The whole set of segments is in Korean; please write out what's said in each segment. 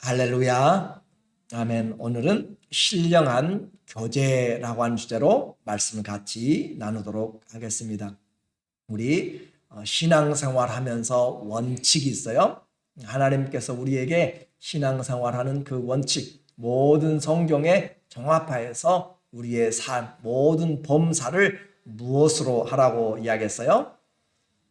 할렐루야. 아멘. 오늘은 신령한 교제라고 하는 주제로 말씀을 같이 나누도록 하겠습니다. 우리 신앙생활 하면서 원칙이 있어요. 하나님께서 우리에게 신앙생활하는 그 원칙, 모든 성경에 정합하여서 우리의 삶, 모든 범사를 무엇으로 하라고 이야기했어요?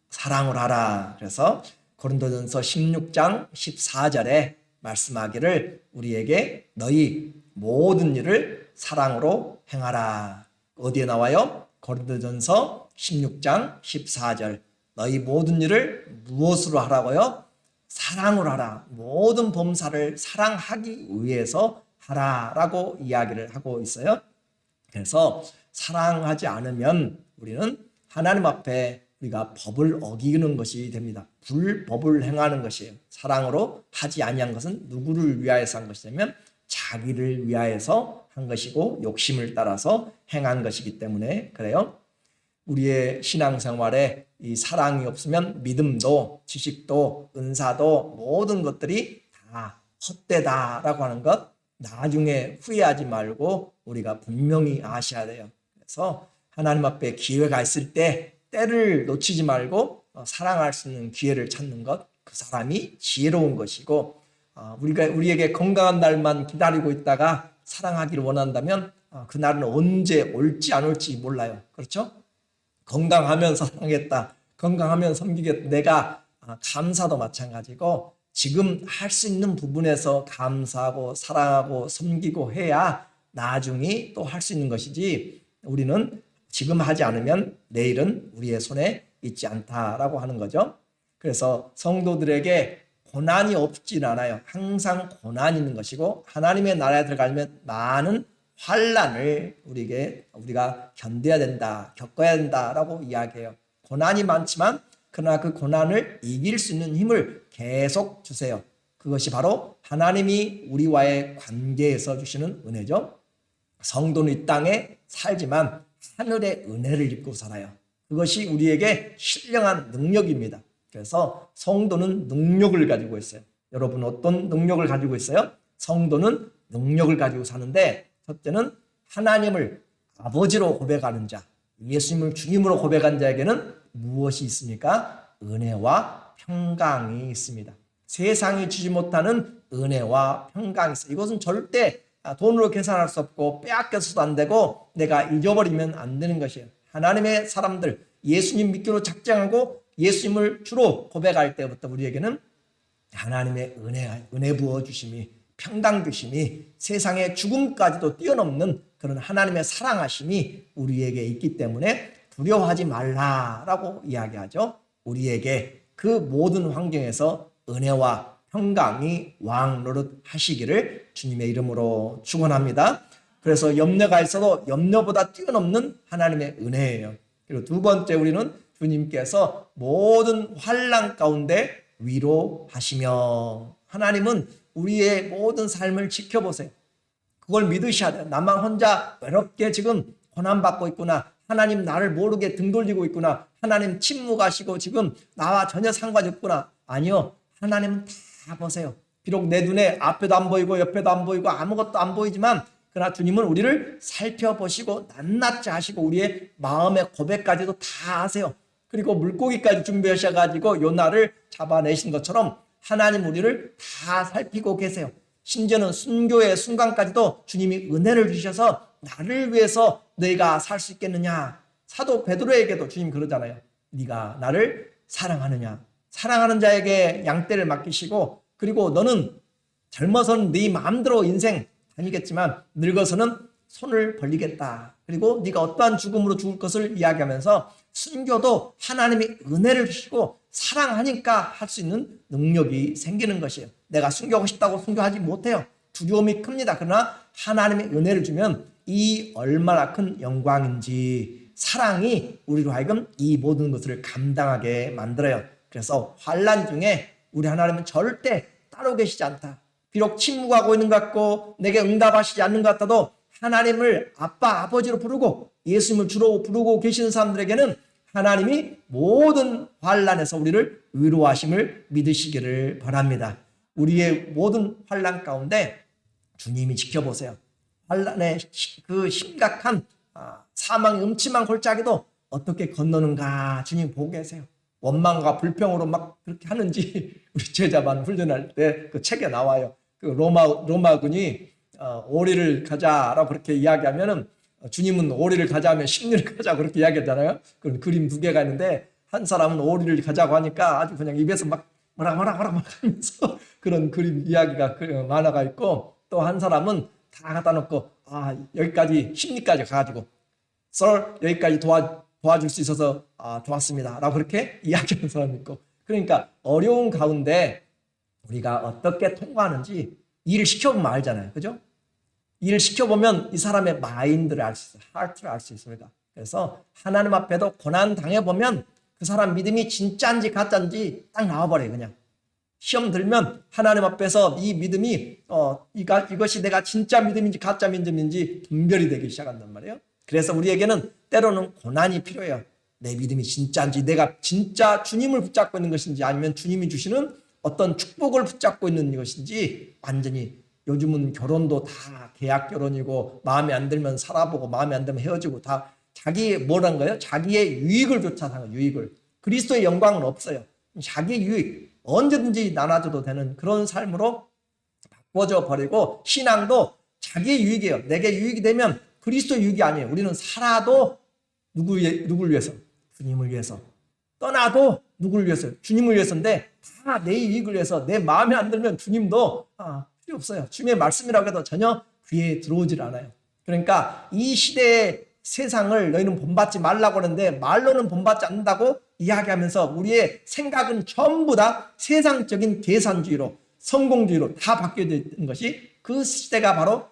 사랑을 하라. 그래서 고린도전서 16장 14절에 말씀하기를 우리에게 너희 모든 일을 사랑으로 행하라. 어디에 나와요? 고린도전서 16장 14절. 너희 모든 일을 무엇으로 하라고요? 사랑으로 하라. 모든 범사를 사랑하기 위해서 하라라고 이야기를 하고 있어요. 그래서 사랑하지 않으면 우리는 하나님 앞에 우리가 법을 어기는 것이 됩니다. 불법을 행하는 것이에요. 사랑으로 하지 아니한 것은 누구를 위하여서 한 것이냐면 자기를 위하여서 한 것이고 욕심을 따라서 행한 것이기 때문에 그래요. 우리의 신앙생활에 이 사랑이 없으면 믿음도 지식도 은사도 모든 것들이 다 헛되다라고 하는 것 나중에 후회하지 말고 우리가 분명히 아셔야 돼요. 그래서 하나님 앞에 기회가 있을 때 때를 놓치지 말고 사랑할 수 있는 기회를 찾는 것, 그 사람이 지혜로운 것이고 우리에게 건강한 날만 기다리고 있다가 사랑하기를 원한다면 그 날은 언제 올지 안 올지 몰라요. 그렇죠? 건강하면서 사랑했다. 건강하면 섬기겠다. 내가 감사도 마찬가지고 지금 할 수 있는 부분에서 감사하고 사랑하고 섬기고 해야 나중에 또 할 수 있는 것이지 우리는 지금 하지 않으면 내일은 우리의 손에 있지 않다라고 하는 거죠. 그래서 성도들에게 고난이 없진 않아요. 항상 고난이 있는 것이고 하나님의 나라에 들어가면 많은 환난을 우리가 견뎌야 된다, 겪어야 된다라고 이야기해요. 고난이 많지만 그러나 그 고난을 이길 수 있는 힘을 계속 주세요. 그것이 바로 하나님이 우리와의 관계에서 주시는 은혜죠. 성도는 이 땅에 살지만 하늘의 은혜를 입고 살아요. 그것이 우리에게 신령한 능력입니다. 그래서 성도는 능력을 가지고 있어요. 여러분 어떤 능력을 가지고 있어요? 성도는 능력을 가지고 사는데 첫째는 하나님을 아버지로 고백하는 자, 예수님을 주님으로 고백한 자에게는 무엇이 있습니까? 은혜와 평강이 있습니다. 세상이 주지 못하는 은혜와 평강이 있어요. 이것은 절대 돈으로 계산할 수 없고 빼앗겨서도 안 되고 내가 잊어버리면 안 되는 것이에요. 하나님의 사람들 예수님 믿기로 작정하고 예수님을 주로 고백할 때부터 우리에게는 하나님의 은혜 부어주심이 평강 주심이 세상의 죽음까지도 뛰어넘는 그런 하나님의 사랑하심이 우리에게 있기 때문에 두려워하지 말라라고 이야기하죠. 우리에게 그 모든 환경에서 은혜와 평강이 왕노릇 하시기를 주님의 이름으로 축원합니다. 그래서 염려가 있어도 염려보다 뛰어넘는 하나님의 은혜예요. 그리고 두 번째 우리는 주님께서 모든 환난 가운데 위로하시며 하나님은 우리의 모든 삶을 지켜보세요. 그걸 믿으셔야 돼요. 나만 혼자 외롭게 지금 고난받고 있구나. 하나님 나를 모르게 등 돌리고 있구나. 하나님 침묵하시고 지금 나와 전혀 상관이 없구나. 아니요. 하나님은 다 보세요. 비록 내 눈에 앞에도 안 보이고 옆에도 안 보이고 아무것도 안 보이지만 그러나 주님은 우리를 살펴보시고 낱낱이 하시고 우리의 마음의 고백까지도 다 아세요. 그리고 물고기까지 준비하셔가지고 요나를 잡아내신 것처럼 하나님 우리를 다 살피고 계세요. 심지어는 순교의 순간까지도 주님이 은혜를 주셔서 나를 위해서 너희가 살 수 있겠느냐. 사도 베드로에게도 주님 그러잖아요. 네가 나를 사랑하느냐. 사랑하는 자에게 양떼를 맡기시고 그리고 너는 젊어서는 네 마음대로 인생 다니겠지만 늙어서는 손을 벌리겠다. 그리고 네가 어떠한 죽음으로 죽을 것을 이야기하면서 순교도 하나님이 은혜를 주시고 사랑하니까 할 수 있는 능력이 생기는 것이에요. 내가 순교하고 싶다고 순교하지 못해요. 두려움이 큽니다. 그러나 하나님의 은혜를 주면 이 얼마나 큰 영광인지 사랑이 우리로 하여금 이 모든 것을 감당하게 만들어요. 그래서 환난 중에 우리 하나님은 절대 따로 계시지 않다. 비록 침묵하고 있는 것 같고 내게 응답하시지 않는 것 같아도 하나님을 아빠 아버지로 부르고 예수님을 주로 부르고 계시는 사람들에게는 하나님이 모든 환난에서 우리를 위로하심을 믿으시기를 바랍니다. 우리의 모든 환난 가운데 주님이 지켜보세요. 환난의 그 심각한 사망의 음침한 골짜기도 어떻게 건너는가 주님 보고 계세요. 원망과 불평으로 막 그렇게 하는지 우리 제자반 훈련할 때 그 책에 나와요. 그 로마군이 오리를 가자라고 그렇게 이야기하면은 주님은 오리를 가자 하면 십리를 가자 그렇게 이야기하잖아요. 그런 그림 두 개가 있는데 한 사람은 오리를 가자고 하니까 아주 그냥 입에서 막 뭐라 하면서 그런 그림 이야기가 만화가 있고, 또 한 사람은 다 갖다 놓고 여기까지 십리까지 가가지고 썰 여기까지 도와줄 수 있어서 좋았습니다 라고 그렇게 이야기하는 사람이 있고, 그러니까 어려운 가운데 우리가 어떻게 통과하는지 일을 시켜보면 알잖아요. 그죠? 일을 시켜보면 이 사람의 마인드를 알 수 있어요. 하트를 알 수 있습니다. 그래서 하나님 앞에도 고난 당해보면 그 사람 믿음이 진짜인지 가짜인지 딱 나와버려요. 그냥 시험 들면 하나님 앞에서 이 믿음이 이것이 내가 진짜 믿음인지 가짜 믿음인지 분별이 되기 시작한단 말이에요. 그래서 우리에게는 때로는 고난이 필요해요. 내 믿음이 진짜인지, 내가 진짜 주님을 붙잡고 있는 것인지, 아니면 주님이 주시는 어떤 축복을 붙잡고 있는 것인지. 완전히 요즘은 결혼도 다 계약 결혼이고, 마음에 안 들면 살아보고 마음에 안 들면 헤어지고, 다 자기의 뭐란 거예요? 자기의 유익을 쫓아서 하는 유익을. 그리스도의 영광은 없어요. 자기의 유익 언제든지 나눠줘도 되는 그런 삶으로 바꿔져 버리고, 신앙도 자기의 유익이에요. 내게 유익이 되면 그리스도 유익이 아니에요. 우리는 살아도 누구를 위해서? 주님을 위해서. 떠나도 누구를 위해서? 주님을 위해서인데 다 내 이익을 위해서. 내 마음에 안 들면 주님도 필요 없어요. 주님의 말씀이라고 해도 전혀 귀에 들어오질 않아요. 그러니까 이 시대의 세상을 너희는 본받지 말라고 하는데 말로는 본받지 않는다고 이야기하면서 우리의 생각은 전부 다 세상적인 계산주의로, 성공주의로 다 바뀌어야 되는 것이, 그 시대가 바로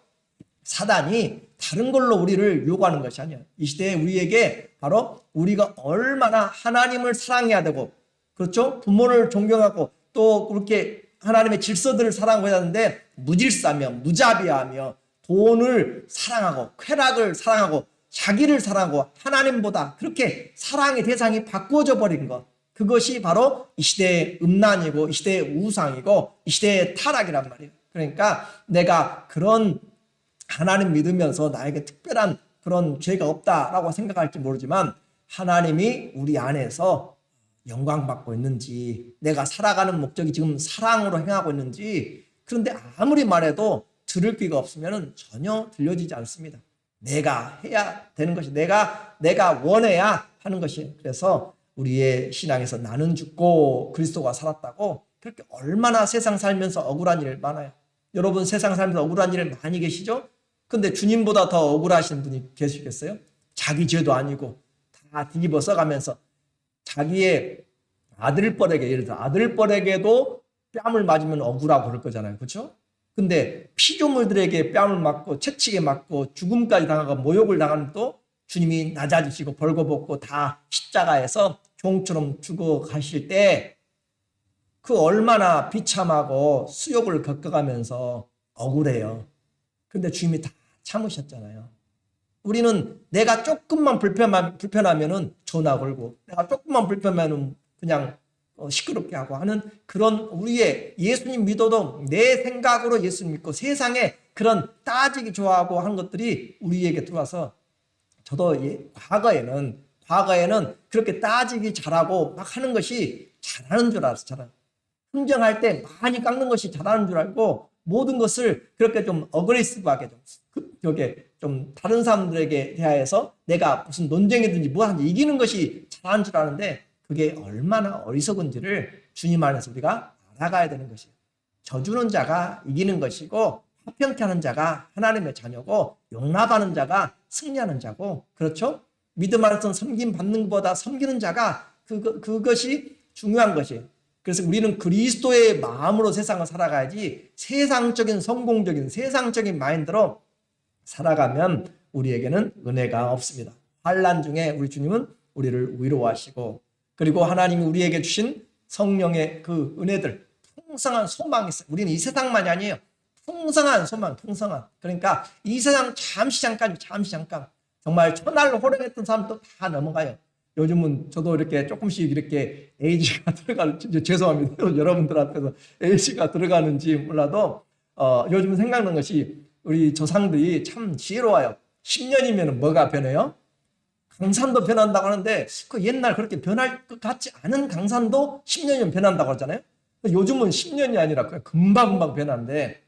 사단이 다른 걸로 우리를 요구하는 것이 아니에요. 이 시대에 우리에게 바로 우리가 얼마나 하나님을 사랑해야 되고, 그렇죠? 부모를 존경하고 또 그렇게 하나님의 질서들을 사랑해야 하는데 무질서하며 무자비하며 돈을 사랑하고 쾌락을 사랑하고 자기를 사랑하고 하나님보다 그렇게 사랑의 대상이 바꾸어져 버린 것, 그것이 바로 이 시대의 음란이고 이 시대의 우상이고 이 시대의 타락이란 말이에요. 그러니까 내가 그런 하나님 믿으면서 나에게 특별한 그런 죄가 없다라고 생각할지 모르지만, 하나님이 우리 안에서 영광받고 있는지, 내가 살아가는 목적이 지금 사랑으로 행하고 있는지, 그런데 아무리 말해도 들을 귀가 없으면 전혀 들려지지 않습니다. 내가 해야 되는 것이, 내가 원해야 하는 것이에요. 그래서 우리의 신앙에서 나는 죽고 그리스도가 살았다고, 그렇게 얼마나 세상 살면서 억울한 일 많아요. 여러분 세상 살면서 억울한 일 많이 계시죠? 근데 주님보다 더 억울하신 분이 계시겠어요? 자기 죄도 아니고 다 뒤집어 써가면서 자기의 아들뻘에게, 예를 들어 아들뻘에게도 뺨을 맞으면 억울하고 그럴 거잖아요. 그렇죠? 근데 피조물들에게 뺨을 맞고 채찍에 맞고 죽음까지 당하고 모욕을 당하는 또 주님이 낮아지시고 벌거벗고 다 십자가에서 종처럼 죽어가실 때 그 얼마나 비참하고 수욕을 겪어가면서 억울해요. 근데 주님이 다 참으셨잖아요. 우리는 내가 조금만 불편하면은 전화 걸고, 내가 조금만 불편하면은 그냥 시끄럽게 하고 하는 그런, 우리의 예수님 믿어도 내 생각으로 예수님 믿고 세상에 그런 따지기 좋아하고 하는 것들이 우리에게 들어와서, 저도 과거에는 그렇게 따지기 잘하고 막 하는 것이 잘하는 줄 알았어요. 흥정할 때 많이 깎는 것이 잘하는 줄 알고 모든 것을 그렇게 좀 어그레시브하게 좀 다른 사람들에게 대하여서 내가 무슨 논쟁이든지 뭐하든지 이기는 것이 잘하는 줄 아는데, 그게 얼마나 어리석은지를 주님 안에서 우리가 알아가야 되는 것이에요. 져주는 자가 이기는 것이고, 화평케 하는 자가 하나님의 자녀고, 용납하는 자가 승리하는 자고, 그렇죠? 믿음 안에서 섬김 받는 것보다 섬기는 자가 그것이 중요한 것이에요. 그래서 우리는 그리스도의 마음으로 세상을 살아가야지, 세상적인 성공적인 세상적인 마인드로 살아가면 우리에게는 은혜가 없습니다. 환난 중에 우리 주님은 우리를 위로하시고, 그리고 하나님이 우리에게 주신 성령의 그 은혜들, 풍성한 소망이 있어요. 우리는 이 세상만이 아니에요. 풍성한 소망, 풍성한. 그러니까 이 세상 잠시 잠깐 정말 천하를 호령했던 사람도 다 넘어가요. 요즘은 저도 이렇게 조금씩 이렇게 에이지가 죄송합니다. 여러분들 앞에서 에이지가 들어가는지 몰라도 요즘 생각나는 것이 우리 조상들이 참 지혜로워요. 10년이면 뭐가 변해요? 강산도 변한다고 하는데 그 옛날 그렇게 변할 것 같지 않은 강산도 10년이면 변한다고 하잖아요. 요즘은 10년이 아니라 그냥 금방금방 변하는데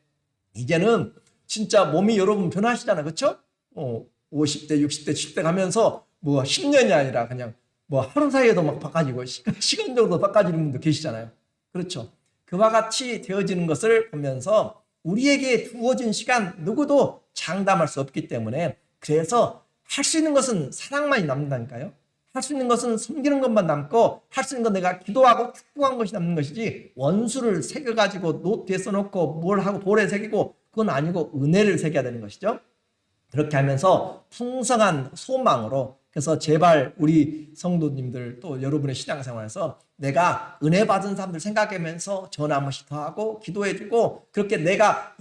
이제는 진짜 몸이 여러분 변하시잖아요. 그렇죠? 50대, 60대, 70대 가면서 뭐 10년이 아니라 그냥 뭐 하루 사이에도 막 바꿔지고 시간적으로도 바꿔지는 분도 계시잖아요. 그렇죠? 그와 같이 되어지는 것을 보면서 우리에게 주어진 시간 누구도 장담할 수 없기 때문에 그래서 할 수 있는 것은 사랑만이 남는다니까요. 할 수 있는 것은 섬기는 것만 남고 할 수 있는 건 내가 기도하고 축복한 것이 남는 것이지 원수를 새겨가지고 노트에 써놓고 뭘 하고 돌에 새기고 그건 아니고 은혜를 새겨야 되는 것이죠. 그렇게 하면서 풍성한 소망으로 그래서 제발 우리 성도님들 또 여러분의 신앙생활에서 내가 은혜 받은 사람들 생각하면서 전화 한 번씩 더 하고 기도해주고 그렇게 내가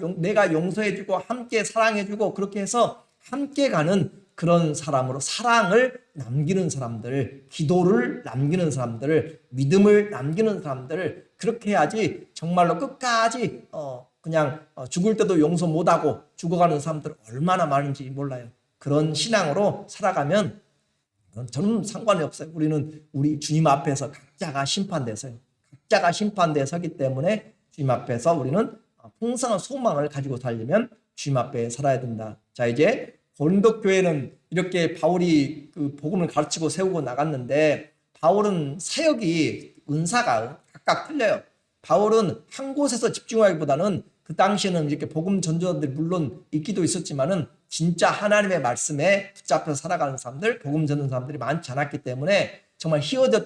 용서해주고 함께 사랑해주고 그렇게 해서 함께 가는 그런 사람으로 사랑을 남기는 사람들, 기도를 남기는 사람들, 믿음을 남기는 사람들 그렇게 해야지 정말로 끝까지 그냥 죽을 때도 용서 못하고 죽어가는 사람들 얼마나 많은지 몰라요. 그런 신앙으로 살아가면 저는 상관이 없어요. 우리 주님 앞에서 각자가 심판돼서요. 각자가 심판돼 서기 때문에 주님 앞에서 우리는 풍성한 소망을 가지고 살려면 주님 앞에 살아야 된다. 자, 이제 고린도 교회는 이렇게 바울이 그 복음을 가르치고 세우고 나갔는데 바울은 사역이 은사가 각각 틀려요. 바울은 한 곳에서 집중하기보다는 그 당시에는 이렇게 복음 전도자들이 물론 있기도 있었지만은 진짜 하나님의 말씀에 붙잡혀 살아가는 사람들, 복음 전하는 사람들이 많지 않았기 때문에 정말 휘어져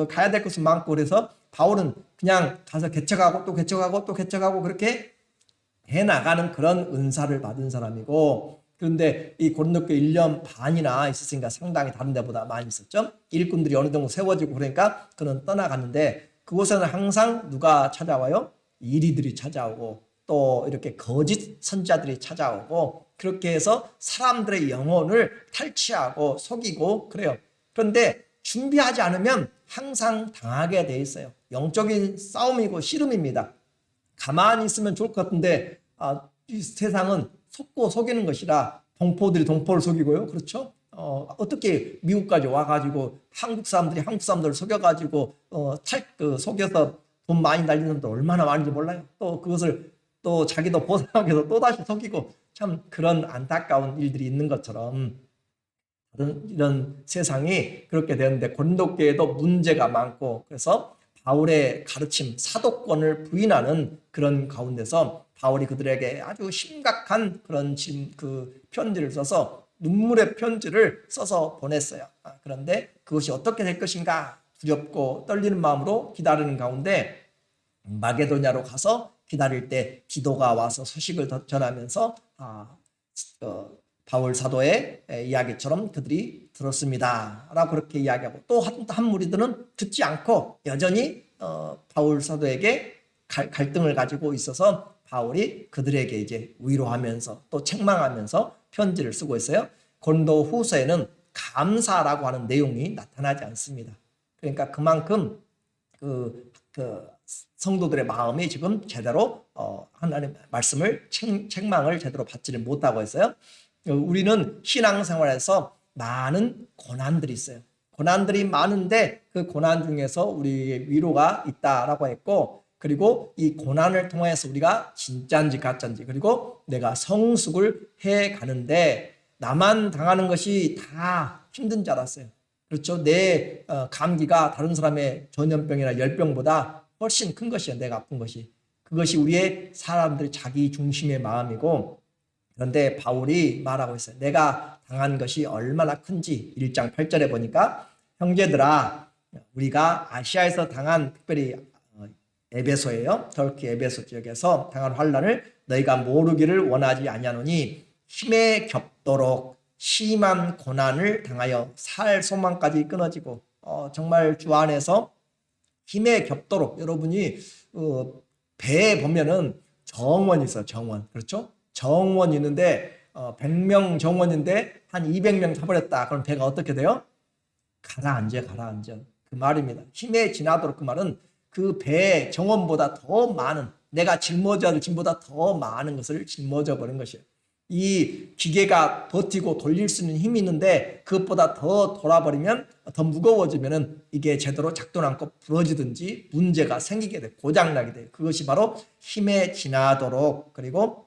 가야 될 것은 많고 그래서 바울은 그냥 가서 개척하고 또 개척하고 또 개척하고 그렇게 해나가는 그런 은사를 받은 사람이고 그런데 이 고린도교회 1년 반이나 있었으니까 상당히 다른 데보다 많이 있었죠. 일꾼들이 어느 정도 세워지고 그러니까 그는 떠나갔는데 그곳에는 항상 누가 찾아와요? 이리들이 찾아오고 또 이렇게 거짓 선지자들이 찾아오고 그렇게 해서 사람들의 영혼을 탈취하고 속이고 그래요. 그런데 준비하지 않으면 항상 당하게 돼 있어요. 영적인 싸움이고 씨름입니다. 가만히 있으면 좋을 것 같은데 이 세상은 속고 속이는 것이라 동포들이 동포를 속이고요. 그렇죠? 어떻게 미국까지 와가지고 한국 사람들이 한국 사람들을 속여가지고 속여서 돈 많이 날리는 사람들 얼마나 많은지 몰라요. 또 그것을 또 자기도 보상하기 위해서 또다시 속이고 참 그런 안타까운 일들이 있는 것처럼 이런 세상이 그렇게 되는데 고린도 교회도 문제가 많고 그래서 바울의 가르침 사도권을 부인하는 그런 가운데서 바울이 그들에게 아주 심각한 그런 편지를 써서 눈물의 편지를 써서 보냈어요. 그런데 그것이 어떻게 될 것인가 두렵고 떨리는 마음으로 기다리는 가운데 마게도냐로 가서 기다릴 때 기도가 와서 소식을 전하면서 바울 사도의 이야기처럼 그들이 들었습니다 라고 그렇게 이야기하고 또 한 무리들은 듣지 않고 여전히 바울 사도에게 갈등을 가지고 있어서 바울이 그들에게 이제 위로하면서 또 책망하면서 편지를 쓰고 있어요. 고린도 후서에는 감사라고 하는 내용이 나타나지 않습니다. 그러니까 그만큼 그 성도들의 마음이 지금 제대로 하나님 말씀을 책망을 제대로 받지를 못하고 있어요. 우리는 신앙생활에서 많은 고난들이 있어요. 고난들이 많은데 그 고난 중에서 우리의 위로가 있다라고 했고 그리고 이 고난을 통해서 우리가 진짜인지 가짜인지 그리고 내가 성숙을 해 가는데 나만 당하는 것이 다 힘든 줄 알았어요. 그렇죠. 내 감기가 다른 사람의 전염병이나 열병보다 훨씬 큰 것이야. 내가 아픈 것이. 그것이 우리의 사람들 자기 중심의 마음이고 그런데 바울이 말하고 있어요. 내가 당한 것이 얼마나 큰지 1장 8절에 보니까 형제들아 우리가 아시아에서 당한 특별히 에베소예요. 터키 에베소 지역에서 당한 환난을 너희가 모르기를 원하지 아니하노니 힘에 겹도록 심한 고난을 당하여 살 소망까지 끊어지고 정말 주 안에서 힘에 겹도록 여러분이 배에 보면은 정원이 있어요. 정원. 그렇죠? 정원이 있는데 100명 정원인데 한 200명 타버렸다. 그럼 배가 어떻게 돼요? 가라앉아, 가라앉아. 그 말입니다. 힘에 지나도록. 그 말은 그 배의 정원보다 더 많은, 내가 짊어져야 할 짐보다 더 많은 것을 짊어져 버린 것이에요. 이 기계가 버티고 돌릴 수 있는 힘이 있는데 그것보다 더 돌아버리면, 더 무거워지면 이게 제대로 작동 않고 부러지든지 문제가 생기게 돼, 고장나게 돼요. 그것이 바로 힘에 지나도록, 그리고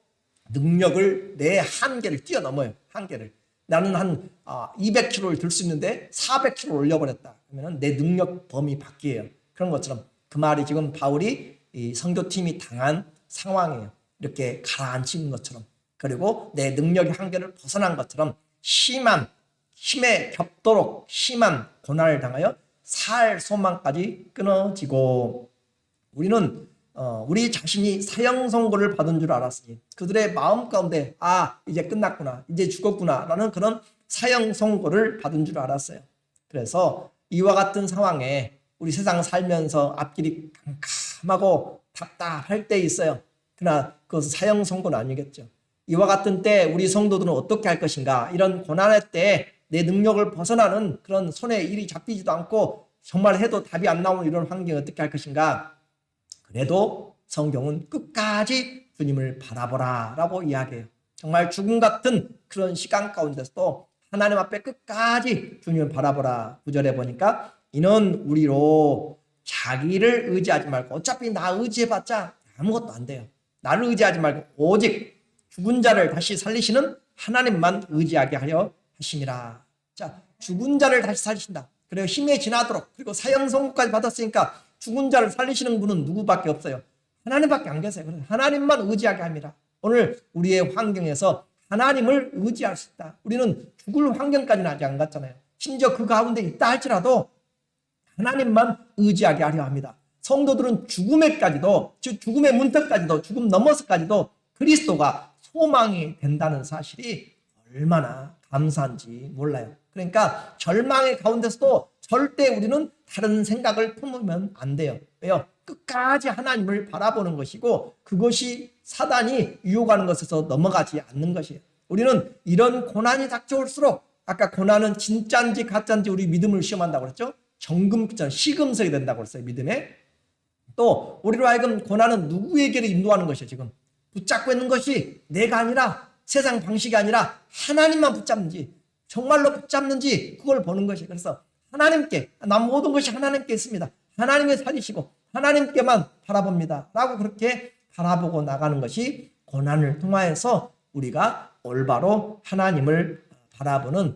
능력을, 내 한계를 뛰어넘어요. 한계를. 나는 한 200kg를 들 수 있는데 400kg 올려버렸다. 그러면 내 능력 범위 바뀌어요. 그런 것처럼 그 말이 지금 바울이 이 선교팀이 당한 상황이에요. 이렇게 가라앉힌 것처럼, 그리고 내 능력의 한계를 벗어난 것처럼 심한, 힘에 겹도록 심한 고난을 당하여 살 소망까지 끊어지고, 우리는 우리 자신이 사형 선고를 받은 줄 알았으니 그들의 마음 가운데 이제 끝났구나, 이제 죽었구나 라는 그런 사형 선고를 받은 줄 알았어요. 그래서 이와 같은 상황에 우리 세상 살면서 앞길이 캄캄하고 답답할 때 있어요. 그러나 그것은 사형 선고는 아니겠죠. 이와 같은 때 우리 성도들은 어떻게 할 것인가? 이런 고난의 때 내 능력을 벗어나는 그런 손에 일이 잡히지도 않고 정말 해도 답이 안 나오는 이런 환경에 어떻게 할 것인가? 그래도 성경은 끝까지 주님을 바라보라 라고 이야기해요. 정말 죽음 같은 그런 시간 가운데서도 하나님 앞에 끝까지 주님을 바라보라. 9절에 보니까 이는 우리로 자기를 의지하지 말고, 어차피 나 의지해봤자 아무것도 안 돼요. 나를 의지하지 말고 오직 죽은 자를 다시 살리시는 하나님만 의지하게 하려 하심이라. 자, 죽은 자를 다시 살리신다. 그리고 힘에 지나도록, 그리고 사형 선고까지 받았으니까 죽은 자를 살리시는 분은 누구밖에 없어요. 하나님밖에 안 계세요. 그래서 하나님만 의지하게 합니다. 오늘 우리의 환경에서 하나님을 의지할 수 있다. 우리는 죽을 환경까지는 아직 안 갔잖아요. 심지어 그 가운데 있다 할지라도 하나님만 의지하게 하려 합니다. 성도들은 죽음에까지도, 즉 죽음의 문턱까지도, 죽음 넘어서까지도 그리스도가 소망이 된다는 사실이 얼마나 감사한지 몰라요. 그러니까 절망의 가운데서도 절대 우리는 다른 생각을 품으면 안 돼요. 왜요? 끝까지 하나님을 바라보는 것이고, 그것이 사단이 유혹하는 것에서 넘어가지 않는 것이에요. 우리는 이런 고난이 닥쳐올수록, 아까 고난은 진짜인지 가짜인지 우리 믿음을 시험한다고 그랬죠? 정금전, 시금석이 된다고 그랬어요. 믿음에. 또 우리로 하여금 고난은 누구에게를 인도하는 것이에요. 지금 붙잡고 있는 것이 내가 아니라, 세상 방식이 아니라 하나님만 붙잡는지, 정말로 붙잡는지 그걸 보는 것이에요. 그래서 하나님께, 난 모든 것이 하나님께 있습니다, 하나님이 살리시고 하나님께만 바라봅니다 라고 그렇게 바라보고 나가는 것이 고난을 통하여서 우리가 올바로 하나님을 바라보는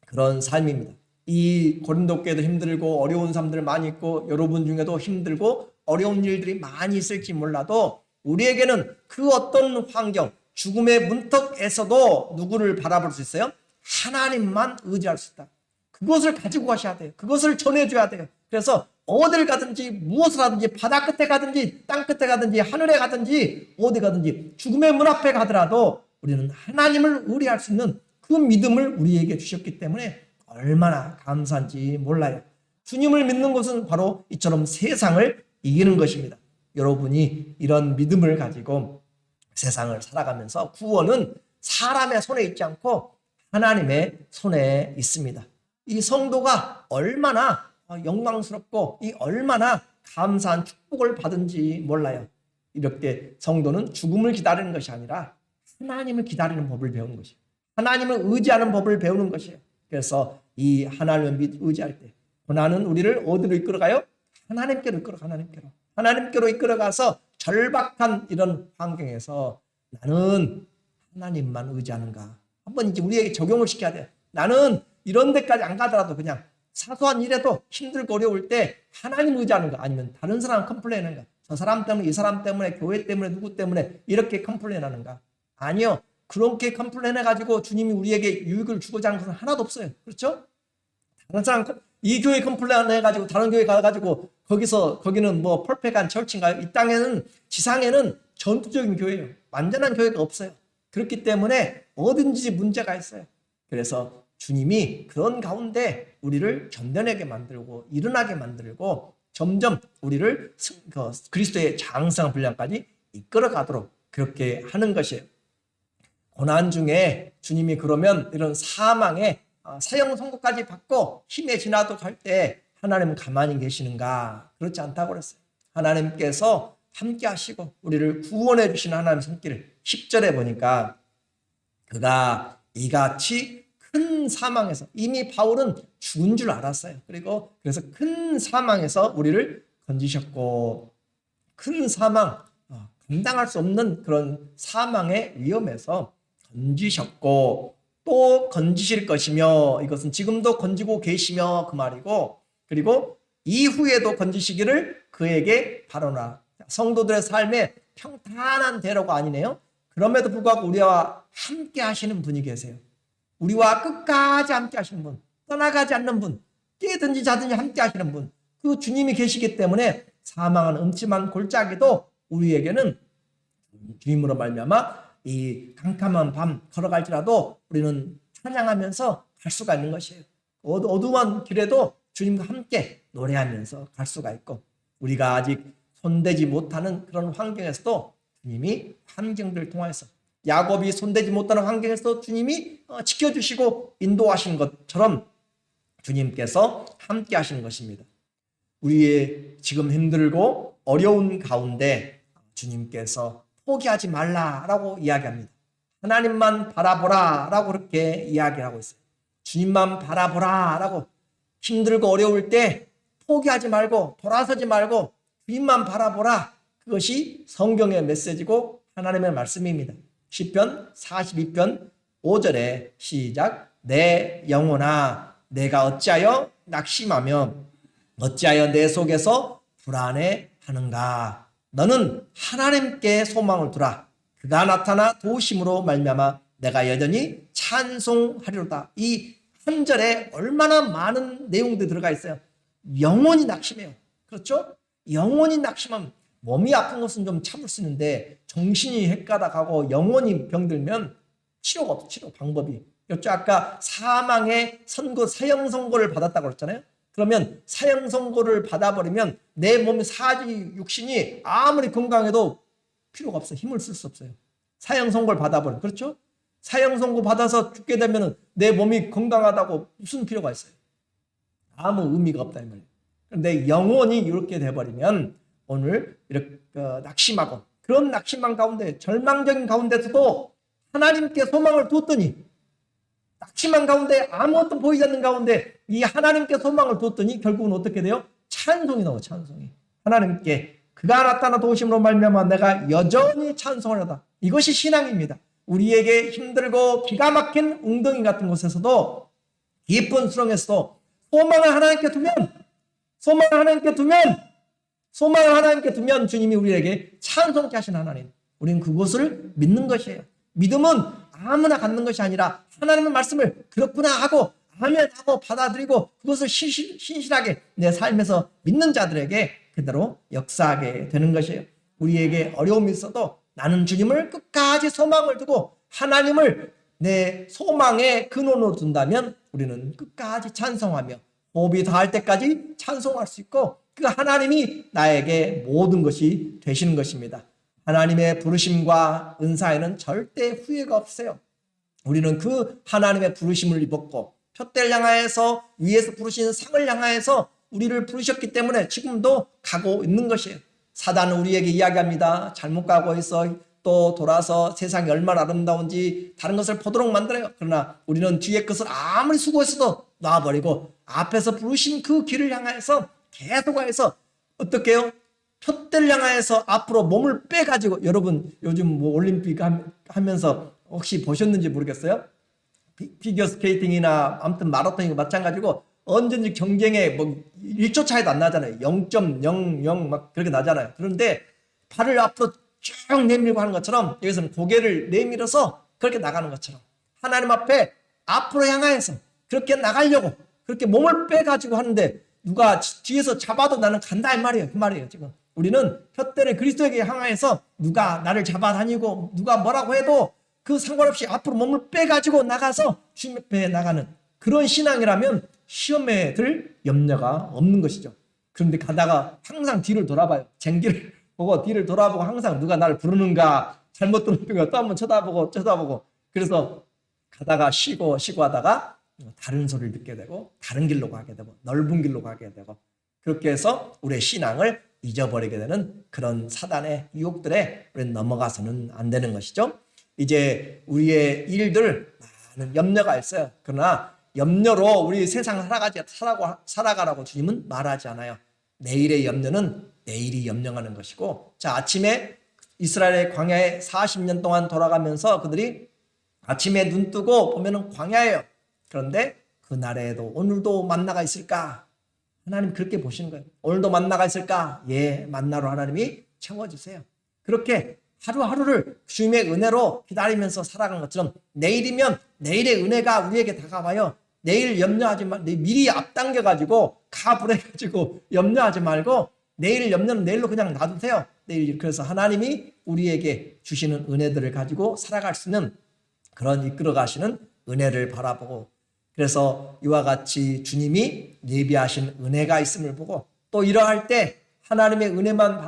그런 삶입니다. 이 고린도 교회도 힘들고 어려운 사람들 많이 있고, 여러분 중에도 힘들고 어려운 일들이 많이 있을지 몰라도 우리에게는 그 어떤 환경, 죽음의 문턱에서도 누구를 바라볼 수 있어요? 하나님만 의지할 수 있다. 그것을 가지고 가셔야 돼요. 그것을 전해줘야 돼요. 그래서 어딜 가든지, 무엇을 하든지, 바다 끝에 가든지, 땅 끝에 가든지, 하늘에 가든지, 어디 가든지, 죽음의 문 앞에 가더라도 우리는 하나님을 의뢰할 수 있는 그 믿음을 우리에게 주셨기 때문에 얼마나 감사한지 몰라요. 주님을 믿는 것은 바로 이처럼 세상을 이기는 것입니다. 여러분이 이런 믿음을 가지고 세상을 살아가면서 구원은 사람의 손에 있지 않고 하나님의 손에 있습니다. 이 성도가 얼마나 영광스럽고 이 얼마나 감사한 축복을 받은지 몰라요. 이렇게 성도는 죽음을 기다리는 것이 아니라 하나님을 기다리는 법을 배우는 것이에요. 하나님을 의지하는 법을 배우는 것이에요. 그래서 이 하나님을 의지할 때 고난은 우리를 어디로 이끌어가요? 하나님께로 이끌어가. 하나님께로 이끌어가서 절박한 이런 환경에서 나는 하나님만 의지하는가, 한번 이제 우리에게 적용을 시켜야 돼요. 나는 이런 데까지 안 가더라도 그냥 사소한 일에도 힘들고 어려울 때 하나님 의지하는가, 아니면 다른 사람 컴플레인하는가, 저 사람 때문에, 이 사람 때문에, 교회 때문에, 누구 때문에 이렇게 컴플레인하는가. 아니요, 그렇게 컴플레인해가지고 주님이 우리에게 유익을 주고자 하는 것은 하나도 없어요. 그렇죠? 다른 사람, 이 교회 컴플레인해가지고 다른 교회 가가지고 거기는 뭐 퍼펙트한 철치인가요? 이 땅에는, 지상에는 전투적인 교회예요. 완전한 교회가 없어요. 그렇기 때문에 뭐든지 문제가 있어요. 그래서 주님이 그런 가운데 우리를 견뎌내게 만들고 일어나게 만들고 점점 우리를 그리스도의 장성한 분량까지 이끌어가도록 그렇게 하는 것이에요. 고난 중에 주님이 그러면 이런 사망의 사형 선고까지 받고 힘에 지나도 갈 때 하나님은 가만히 계시는가? 그렇지 않다고 그랬어요. 하나님께서 함께 하시고 우리를 구원해 주시는 하나님의 손길을 10절에 보니까 그가 이같이 큰 사망에서, 이미 바울은 죽은 줄 알았어요. 그래서 큰 사망에서 우리를 건지셨고, 큰 사망, 감당할 수 없는 그런 사망의 위험에서 건지셨고 또 건지실 것이며, 이것은 지금도 건지고 계시며 그 말이고, 그리고 이후에도 건지시기를 그에게 바라노라. 성도들의 삶에 평탄한 대로가 아니네요. 그럼에도 불구하고 우리와 함께 하시는 분이 계세요. 우리와 끝까지 함께 하시는 분, 떠나가지 않는 분, 깨든지 자든지 함께 하시는 분, 그 주님이 계시기 때문에 사망하는 음침한 골짜기도 우리에게는 주님으로 말미암아 이 캄캄한 밤 걸어갈지라도 우리는 찬양하면서 갈 수가 있는 것이에요. 어두운 길에도 주님과 함께 노래하면서 갈 수가 있고, 우리가 아직 손대지 못하는 그런 환경에서도 주님이 환경들을 통해서, 야곱이 손대지 못하는 환경에서 주님이 지켜주시고 인도하시는 것처럼 주님께서 함께 하시는 것입니다. 우리의 지금 힘들고 어려운 가운데 주님께서 포기하지 말라라고 이야기합니다. 하나님만 바라보라 라고 그렇게 이야기를 하고 있어요. 주님만 바라보라 라고, 힘들고 어려울 때 포기하지 말고 돌아서지 말고 주님만 바라보라. 그것이 성경의 메시지고 하나님의 말씀입니다. 시편 42편 5절에 시작. 내 영혼아 내가 어찌하여 낙심하며 어찌하여 내 속에서 불안해하는가. 너는 하나님께 소망을 두라. 그가 나타나 도우심으로 말미암아 내가 여전히 찬송하리로다. 이 한 절에 얼마나 많은 내용들이 들어가 있어요. 영혼이 낙심해요. 그렇죠? 영혼이 낙심하면 몸이 아픈 것은 좀 참을 수 있는데 정신이 헷가닥하고 영혼이 병들면 치료가 없어. 치료 방법이. 그렇죠? 아까 사망의 선고, 사형 선고를 받았다고 그랬잖아요. 그러면 사형 선고를 받아버리면 내 몸의 사지 육신이 아무리 건강해도 필요가 없어요. 힘을 쓸 수 없어요. 사형 선고를 받아버리면. 그렇죠? 사형 선고 받아서 죽게 되면 내 몸이 건강하다고 무슨 필요가 있어요? 아무 의미가 없다 이 말이에요. 그런데 영혼이 이렇게 돼버리면 오늘 이렇게 낙심하고, 그런 낙심한 가운데, 절망적인 가운데서도 하나님께 소망을 두었더니, 낙심한 가운데 아무것도 보이지 않는 가운데 이 하나님께 소망을 두었더니 결국은 어떻게 돼요? 찬송이 나와요. 찬송이. 하나님께 그가 나타나 도우심으로 말미암아 내가 여전히 찬송하려다. 이것이 신앙입니다. 우리에게 힘들고 기가 막힌 웅덩이 같은 곳에서도, 깊은 수렁에서도 소망을 하나님께 두면 주님이 우리에게 찬송케 하신 하나님. 우리는 그것을 믿는 것이에요. 믿음은 아무나 갖는 것이 아니라 하나님의 말씀을 그렇구나 하고 아멘하고 받아들이고 그것을 신실하게 내 삶에서 믿는 자들에게 그대로 역사하게 되는 것이에요. 우리에게 어려움이 있어도 나는 주님을 끝까지 소망을 두고 하나님을 내 소망의 근원으로 둔다면 우리는 끝까지 찬송하며 호흡이 다할 때까지 찬송할 수 있고, 그 하나님이 나에게 모든 것이 되시는 것입니다. 하나님의 부르심과 은사에는 절대 후회가 없어요. 우리는 그 하나님의 부르심을 입었고 표대를 향하여서 위에서 부르신 상을 향하여서 우리를 부르셨기 때문에 지금도 가고 있는 것이에요. 사단은 우리에게 이야기합니다. 잘못 가고 있어. 또 돌아서 세상이 얼마나 아름다운지 다른 것을 보도록 만들어요. 그러나 우리는 뒤에 것을 아무리 수고했어도 놔버리고 앞에서 부르신 그 길을 향해서 계속해서 어떻게 해요? 표대를 향해서 앞으로 몸을 빼가지고, 여러분 요즘 뭐 올림픽 하면서 혹시 보셨는지 모르겠어요. 피겨 스케이팅이나 아무튼 마라톤이고 마찬가지고 언제든지 경쟁에 뭐 1초 차이도 안 나잖아요. 0.00 막 그렇게 나잖아요. 그런데 발을 앞으로 쭉 내밀고 하는 것처럼 여기서는 고개를 내밀어서 그렇게 나가는 것처럼 하나님 앞에 앞으로 향하여서 그렇게 나가려고 그렇게 몸을 빼가지고 하는데, 누가 뒤에서 잡아도 나는 간다 이 말이에요. 그 말이에요. 지금 우리는 혓대를 그리스도에게 향하여서 누가 나를 잡아다니고 누가 뭐라고 해도 그 상관없이 앞으로 몸을 빼가지고 나가서 주님 앞에 나가는 그런 신앙이라면 시험에 들 염려가 없는 것이죠. 그런데 가다가 항상 뒤를 돌아봐요. 쟁기를 보고 뒤를 돌아보고 항상 누가 나를 부르는가, 잘못 들으니까 또 한번 쳐다보고 그래서 가다가 쉬고 하다가 다른 소리를 듣게 되고 다른 길로 가게 되고 넓은 길로 가게 되고 그렇게 해서 우리의 신앙을 잊어버리게 되는 그런 사단의 유혹들에 우리는 넘어가서는 안 되는 것이죠. 이제 우리의 일들 많은 염려가 있어요. 그러나 염려로 우리 세상 살아가라고 주님은 말하지 않아요. 내일의 염려는 내일이 염려하는 것이고, 자, 아침에 이스라엘의 광야에 40년 동안 돌아가면서 그들이 아침에 눈 뜨고 보면은 광야예요. 그런데 그날에도 오늘도 만나가 있을까? 하나님 그렇게 보시는 거예요. 오늘도 만나가 있을까? 예, 만나로 하나님이 채워주세요. 그렇게 하루하루를 주님의 은혜로 기다리면서 살아가는 것처럼 내일이면 내일의 은혜가 우리에게 다가와요. 내일 염려하지 마. 미리 앞당겨가지고 가불해가지고 염려하지 말고 내일 염려는 내일로 그냥 놔두세요. 내일. 그래서 하나님이 우리에게 주시는 은혜들을 가지고 살아갈 수 있는 그런 이끌어 가시는 은혜를 바라보고, 그래서 이와 같이 주님이 예비하신 은혜가 있음을 보고 또 이러할 때 하나님의 은혜만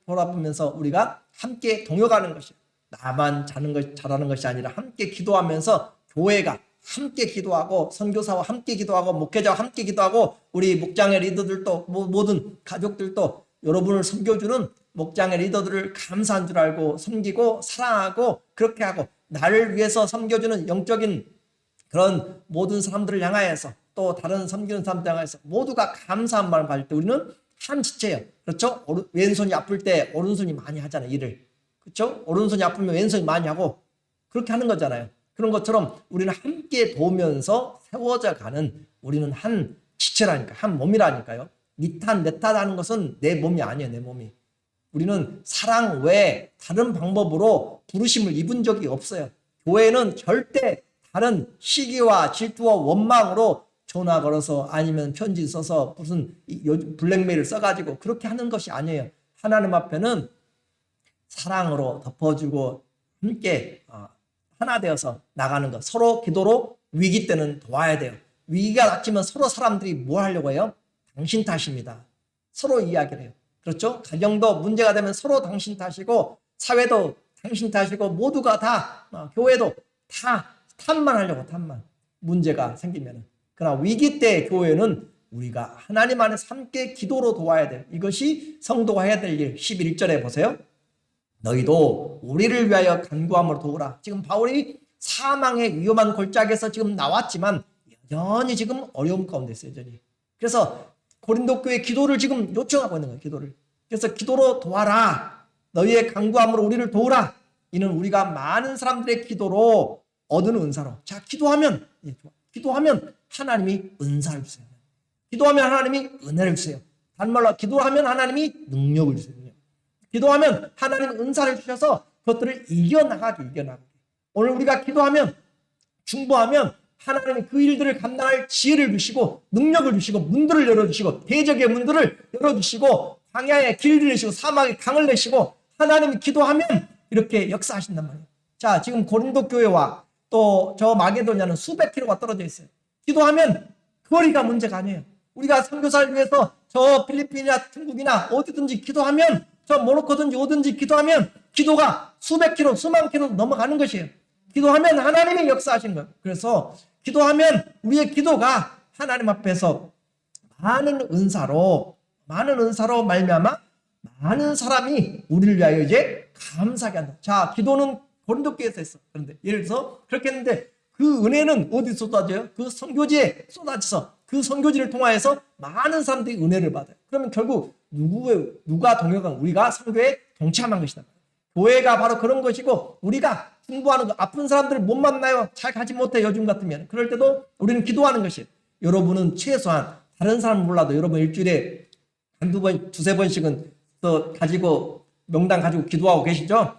바라보면서 우리가 함께 동역하는 것이, 나만 잘하는 것이 아니라 함께 기도하면서 교회가 함께 기도하고 선교사와 함께 기도하고 목회자와 함께 기도하고 우리 목장의 리더들도 모든 가족들도 여러분을 섬겨주는 목장의 리더들을 감사한 줄 알고 섬기고 사랑하고 그렇게 하고, 나를 위해서 섬겨주는 영적인 그런 모든 사람들을 향하여서 또 다른 섬기는 사람들 향하여서 모두가 감사한 마음을 가질 때 우리는 한 지체예요. 그렇죠? 왼손이 아플 때 오른손이 많이 하잖아요, 일을. 그렇죠? 오른손이 아프면 왼손이 많이 하고 그렇게 하는 거잖아요. 그런 것처럼 우리는 함께 도우면서 세워져 가는, 우리는 한 지체라니까, 한 몸이라니까요. 니 탓, 내 탓 하는 것은 내 몸이 아니에요, 내 몸이. 우리는 사랑 외에 다른 방법으로 부르심을 입은 적이 없어요. 교회는 절대 다른 시기와 질투와 원망으로 전화 걸어서 아니면 편지 써서 무슨 블랙메일을 써가지고 그렇게 하는 것이 아니에요. 하나님 앞에는 사랑으로 덮어주고 함께 하나 되어서 나가는 것. 서로 기도로 위기 때는 도와야 돼요. 위기가 닥치면 서로 사람들이 뭘 하려고 해요? 당신 탓입니다. 서로 이야기를 해요. 그렇죠? 가정도 문제가 되면 서로 당신 탓이고, 사회도 당신 탓이고, 모두가 다, 교회도 다 탓만 하려고, 탓만. 문제가 생기면. 그러나 위기 때 교회는 우리가 하나님 안에서 함께 기도로 도와야 돼요. 이것이 성도가 해야 될 일. 11절에 보세요. 너희도 우리를 위하여 간구함으로 도우라. 지금 바울이 사망의 위험한 골짜기에서 지금 나왔지만 여전히 지금 어려움 가운데 있어요. 여전히. 그래서 고린도 교회 기도를 지금 요청하고 있는 거예요. 기도를. 그래서 기도로 도와라. 너희의 간구함으로 우리를 도우라. 이는 우리가 많은 사람들의 기도로 얻은 은사로. 자, 기도하면 하나님이 은사를 주세요. 기도하면 하나님이 은혜를 주세요. 다른 말로 기도하면 하나님이 능력을 주세요. 기도하면 하나님 은사를 주셔서 그것들을 이겨나가게. 오늘 우리가 기도하면, 중보하면 하나님이 그 일들을 감당할 지혜를 주시고 능력을 주시고 문들을 열어주시고 대적의 문들을 열어주시고 광야의 길을 내시고 사막의 강을 내시고 하나님이 기도하면 이렇게 역사하신단 말이에요. 자, 지금 고린도 교회와 또 저 마게도냐는 수백 킬로가 떨어져 있어요. 기도하면 거리가 문제가 아니에요. 우리가 선교사를 위해서 저 필리핀이나 중국이나 어디든지 기도하면, 저 모로코든지 어딘지 기도하면 기도가 수백 킬로, 수만 킬로 넘어가는 것이에요. 기도하면 하나님이 역사하신 거예요. 그래서 기도하면 우리의 기도가 하나님 앞에서 많은 은사로 말미암아 많은 사람이 우리를 위하여 이제 감사하게 한다. 자, 기도는 고린도 교회에서 했어. 그런데 예를 들어서 그렇게 했는데 그 은혜는 어디 쏟아져요? 그 선교지에 쏟아져서 그 선교지를 통하여서 많은 사람들이 은혜를 받아요. 그러면 결국 누가 동역한, 우리가 선교에 동참한 것이다. 교회가 바로 그런 것이고, 우리가 중보하는 거, 아픈 사람들을 못 만나요. 잘 가지 못해, 요즘 같으면. 그럴 때도 우리는 기도하는 것이에요. 여러분은 최소한 다른 사람은 몰라도 여러분 일주일에 한두 번, 두세 번씩은 또 가지고 명단 가지고 기도하고 계시죠?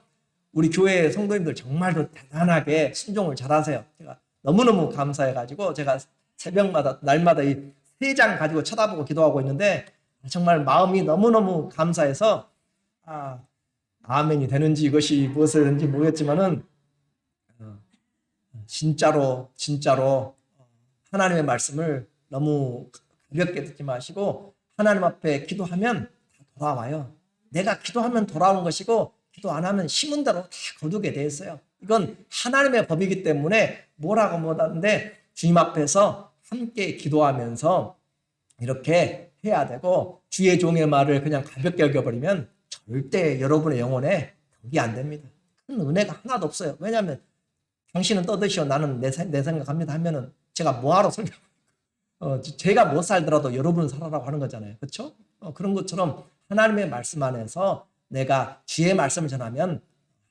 우리 교회 성도님들 정말로 대단하게 순종을 잘하세요. 제가 너무너무 감사해가지고 제가 새벽마다 날마다 이 3장 가지고 쳐다보고 기도하고 있는데 정말 마음이 너무너무 감사해서 아멘이 되는지 이것이 무엇을 되는지 모르겠지만은 진짜로 하나님의 말씀을 너무 가볍게 듣지 마시고 하나님 앞에 기도하면 다 돌아와요. 내가 기도하면 돌아오는 것이고 기도 안 하면 심은 대로 다 거두게 돼 있어요. 이건 하나님의 법이기 때문에 뭐라고 못하는데 주님 앞에서 함께 기도하면서 이렇게 해야 되고, 주의 종의 말을 그냥 가볍게 여겨버리면 절대 여러분의 영혼에 덕이 안 됩니다. 큰 은혜가 하나도 없어요. 왜냐하면 당신은 떠드시오, 나는 내 생각합니다 하면은 제가 뭐하러 설교, 제가 못 살더라도 여러분은 살아라고 하는 거잖아요. 그렇죠? 그런 것처럼 하나님의 말씀 안에서 내가 주의 말씀을 전하면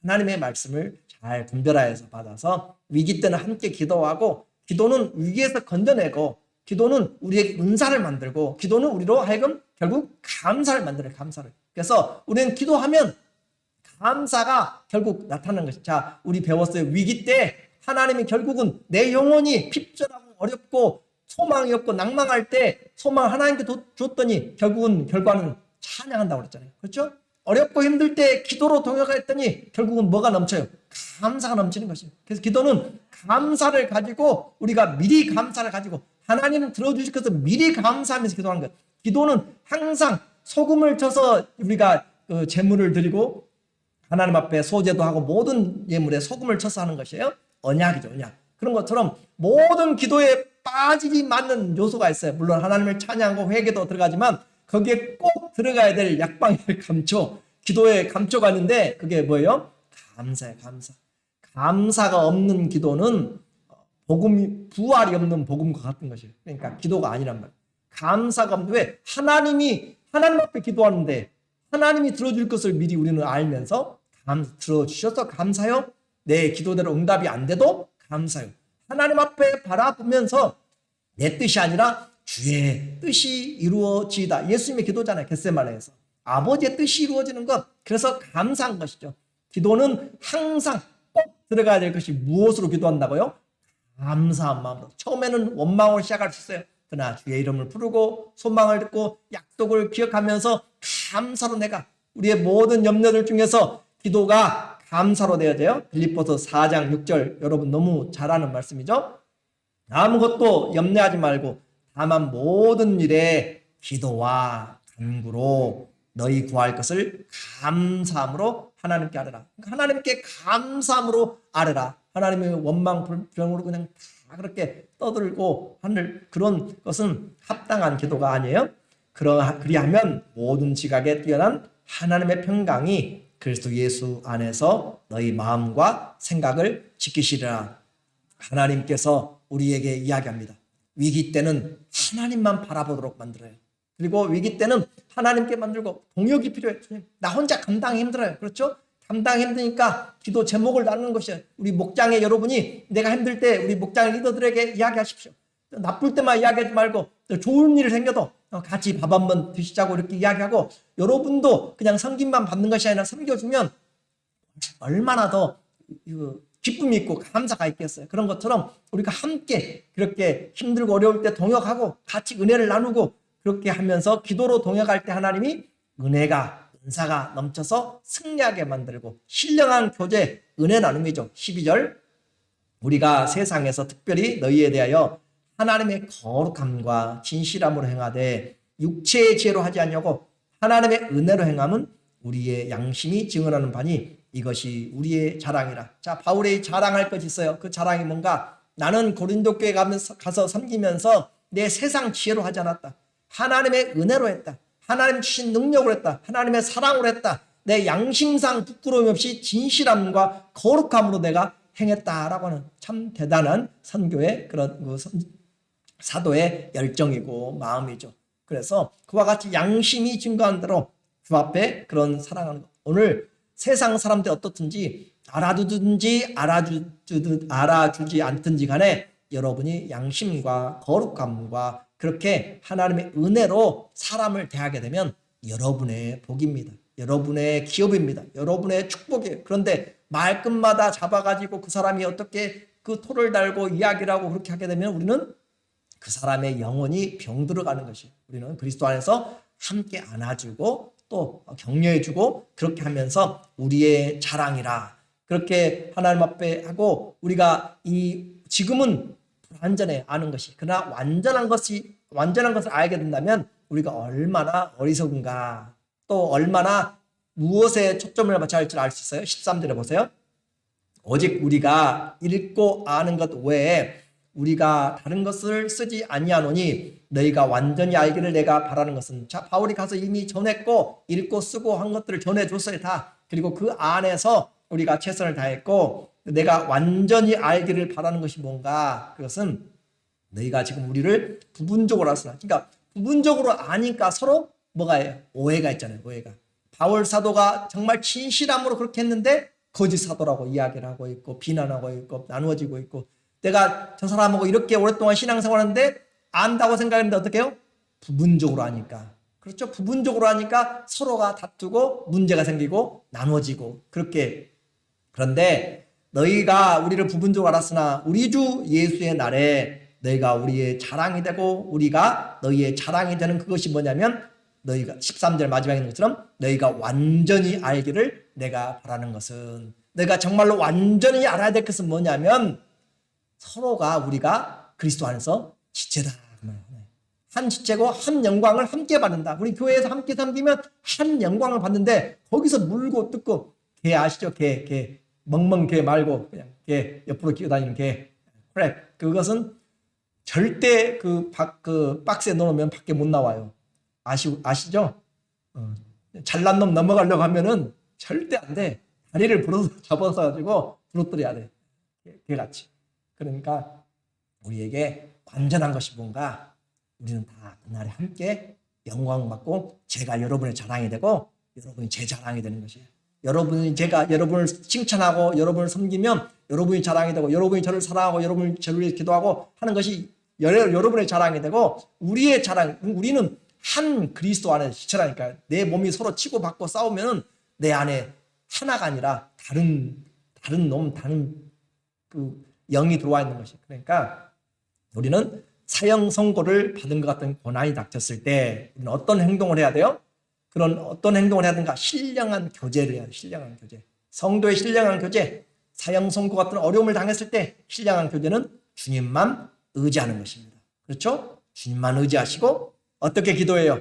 하나님의 말씀을 잘 분별하여서 받아서 위기 때는 함께 기도하고, 기도는 위기에서 건져내고, 기도는 우리에게 은사를 만들고, 기도는 우리로 하여금 결국 감사를 만들어요. 감사를. 그래서 우리는 기도하면 감사가 결국 나타나는 것이죠. 자, 우리 배웠어요. 위기 때 하나님이 결국은 내 영혼이 핍절하고 어렵고 소망이 없고 낭망할 때 소망을 하나님께 줬더니 결과는 찬양한다고 그랬잖아요. 그렇죠? 어렵고 힘들 때 기도로 동역했더니 결국은 뭐가 넘쳐요? 감사가 넘치는 것이에요. 그래서 기도는 감사를 가지고, 우리가 미리 감사를 가지고 하나님은 들어주실 것을 미리 감사하면서 기도하는 거예요. 기도는 항상 소금을 쳐서 우리가 제물을 드리고 하나님 앞에 소제도 하고 모든 예물에 소금을 쳐서 하는 것이에요. 언약이죠, 언약. 그런 것처럼 모든 기도에 빠지지 않는 요소가 있어요. 물론 하나님을 찬양하고 회개도 들어가지만 거기에 꼭 들어가야 될 약방의 감초, 기도의 감초가 있는데 그게 뭐예요? 감사예요, 감사. 감사가 없는 기도는 부활이 없는 복음과 같은 것이에요. 그러니까 기도가 아니란 말이에요. 감사가 없는, 왜? 하나님 앞에 기도하는데 하나님이 들어줄 것을 미리 우리는 알면서 들어주셔서 감사요. 내 기도대로 응답이 안 돼도 감사요. 하나님 앞에 바라보면서 내 뜻이 아니라 주의 뜻이 이루어지다. 예수님의 기도잖아요. 겟세마네에서 아버지의 뜻이 이루어지는 것. 그래서 감사한 것이죠. 기도는 항상 꼭 들어가야 될 것이 무엇으로 기도한다고요? 감사한 마음으로. 처음에는 원망으로 시작할 수 있어요. 그러나 주의 이름을 부르고 소망을 듣고 약속을 기억하면서 감사로 내가 우리의 모든 염려들 중에서 기도가 감사로 되어져요. 빌립보서 4장 6절, 여러분 너무 잘 아는 말씀이죠. 아무것도 염려하지 말고 다만 모든 일에 기도와 간구로 너희 구할 것을 감사함으로 하나님께 아뢰라. 하나님께 감사함으로 아뢰라. 하나님의 원망 불평으로 그냥 다 그렇게 떠들고 하는 그런 것은 합당한 기도가 아니에요. 그리하면 모든 지각에 뛰어난 하나님의 평강이 그리스도 예수 안에서 너희 마음과 생각을 지키시리라. 하나님께서 우리에게 이야기합니다. 위기 때는 하나님만 바라보도록 만들어요. 그리고 위기 때는 하나님께 만들고 동역이 필요해요. 나 혼자 감당이 힘들어요. 그렇죠? 감당이 힘드니까 기도 제목을 나누는 것이에요. 우리 목장의 여러분이 내가 힘들 때 우리 목장 리더들에게 이야기하십시오. 나쁠 때만 이야기하지 말고 좋은 일이 생겨도 같이 밥 한번 드시자고 이렇게 이야기하고, 여러분도 그냥 섬김만 받는 것이 아니라 섬겨주면 얼마나 더 기쁨이 있고 감사가 있겠어요. 그런 것처럼 우리가 함께 그렇게 힘들고 어려울 때 동역하고 같이 은혜를 나누고 그렇게 하면서 기도로 동역할 때 하나님이 은사가 넘쳐서 승리하게 만들고, 신령한 교제, 은혜 나눔이죠. 12절, 우리가 세상에서 특별히 너희에 대하여 하나님의 거룩함과 진실함으로 행하되 육체의 지혜로 하지 않냐고 하나님의 은혜로 행함은 우리의 양심이 증언하는 바니 이것이 우리의 자랑이라. 자, 바울이 자랑할 것이 있어요. 그 자랑이 뭔가? 나는 고린도 교회 가서 섬기면서 내 세상 지혜로 하지 않았다. 하나님의 은혜로 했다. 하나님 주신 능력으로 했다. 하나님의 사랑으로 했다. 내 양심상 부끄러움 없이 진실함과 거룩함으로 내가 행했다라고 하는 참 대단한 선교의 그런 사도의 열정이고 마음이죠. 그래서 그와 같이 양심이 증거한 대로 주 앞에 그런 사랑하는 것. 오늘 세상 사람들 어떻든지 알아두든지 알아주지 않든지 간에 여러분이 양심과 거룩함과 그렇게 하나님의 은혜로 사람을 대하게 되면 여러분의 복입니다. 여러분의 기업입니다. 여러분의 축복이에요. 그런데 말끝마다 잡아가지고 그 사람이 어떻게 그 토를 달고 이야기를 하고 그렇게 하게 되면 우리는 그 사람의 영혼이 병들어가는 것이에요. 우리는 그리스도 안에서 함께 안아주고 또 격려해주고 그렇게 하면서 우리의 자랑이라 그렇게 하나님 앞에 하고, 우리가 지금은 불완전해 아는 것이, 그러나 완전한 것을 알게 된다면 우리가 얼마나 어리석은가, 또 얼마나 무엇에 초점을 맞춰야 할지 알 수 있어요. 13절에 보세요. 오직 우리가 읽고 아는 것 외에 우리가 다른 것을 쓰지 아니하노니 너희가 완전히 알기를 내가 바라는 것은. 자, 바울이 가서 이미 전했고 읽고 쓰고 한 것들을 전해줬어요 다. 그리고 그 안에서 우리가 최선을 다했고 내가 완전히 알기를 바라는 것이 뭔가, 그것은 너희가 지금 우리를 부분적으로 알았으나, 그러니까 부분적으로 아니까 서로 뭐가 해요? 오해가 있잖아요. 오해가. 바울 사도가 정말 진실함으로 그렇게 했는데 거짓 사도라고 이야기를 하고 있고 비난하고 있고 나누어지고 있고, 내가 저 사람하고 이렇게 오랫동안 신앙생활하는데 안다고 생각했는데 어떻게 해요? 부분적으로 하니까. 그렇죠? 부분적으로 하니까 서로가 다투고 문제가 생기고 나누어지고 그렇게. 그런데 너희가 우리를 부분적으로 알았으나 우리 주 예수의 날에 너희가 우리의 자랑이 되고 우리가 너희의 자랑이 되는 그것이 뭐냐면, 너희가 13절 마지막에 있는 것처럼 너희가 완전히 알기를 내가 바라는 것은, 너희가 정말로 완전히 알아야 될 것은 뭐냐면 서로가 우리가 그리스도 안에서 지체다. 한 지체고 한 영광을 함께 받는다. 우리 교회에서 함께 섬기면 한 영광을 받는데 거기서 물고 뜯고, 개 아시죠? 개 멍멍 개 말고 그냥 개 옆으로 기어다니는 개 크랩, 그것은 절대 그 박스에 넣으면 밖에 못 나와요. 아시죠? 잘난 놈 넘어가려고 하면은 절대 안 돼. 다리를 잡아서 가지고 부러뜨려야 돼. 개같이. 그러니까 우리에게 완전한 것이 뭔가, 우리는 다 그날에 함께 영광 받고 제가 여러분의 자랑이 되고 여러분이 제 자랑이 되는 것이에요. 제가 여러분을 칭찬하고 여러분을 섬기면 여러분이 자랑이 되고, 여러분이 저를 사랑하고 여러분이 저를 위해 기도하고 하는 것이 여러분의 자랑이 되고, 우리의 자랑, 우리는 한 그리스도 안에 지체라니까요. 내 몸이 서로 치고받고 싸우면은 내 안에 하나가 아니라 다른 그 영이 들어와 있는 것이. 그러니까 우리는 사형 선고를 받은 것 같은 고난이 닥쳤을 때 우리는 어떤 행동을 해야 돼요? 그런 어떤 행동을 해야 되는가? 신령한 교제를 해야 돼요. 신령한 교제. 성도의 신령한 교제. 사형 선고 같은 어려움을 당했을 때 신령한 교제는 주님만 의지하는 것입니다. 그렇죠? 주님만 의지하시고 어떻게 기도해요?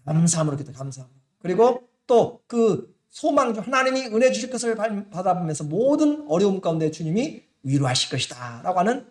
감사함으로 기도, 감사함으로. 그리고 또 그 소망 중 하나님이 은혜 주실 것을 바라보면서 모든 어려움 가운데 주님이 위로하실 것이다 라고 하는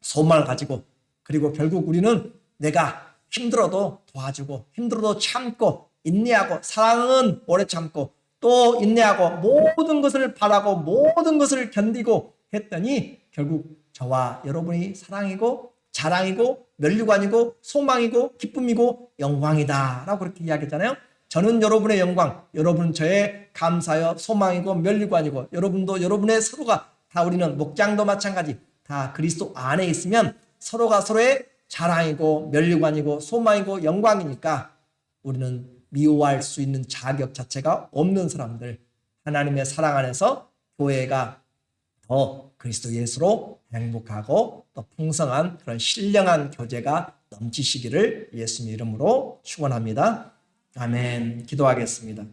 소망을 가지고, 그리고 결국 우리는 내가 힘들어도 도와주고 힘들어도 참고 인내하고, 사랑은 오래 참고 또 인내하고 모든 것을 바라고 모든 것을 견디고 했더니 결국 저와 여러분이 사랑이고 자랑이고 면류관이고 소망이고 기쁨이고 영광이다 라고 그렇게 이야기했잖아요. 저는 여러분의 영광, 여러분은 저의 감사여 소망이고 면류관이고, 여러분도 여러분의 서로가 다, 우리는 목장도 마찬가지 다 그리스도 안에 있으면 서로가 서로의 자랑이고 면류관이고 소망이고 영광이니까 우리는 미워할 수 있는 자격 자체가 없는 사람들, 하나님의 사랑 안에서 교회가 더 그리스도 예수로 행복하고 또 풍성한 그런 신령한 교제가 넘치시기를 예수님 이름으로 축원합니다. 아멘. 기도하겠습니다.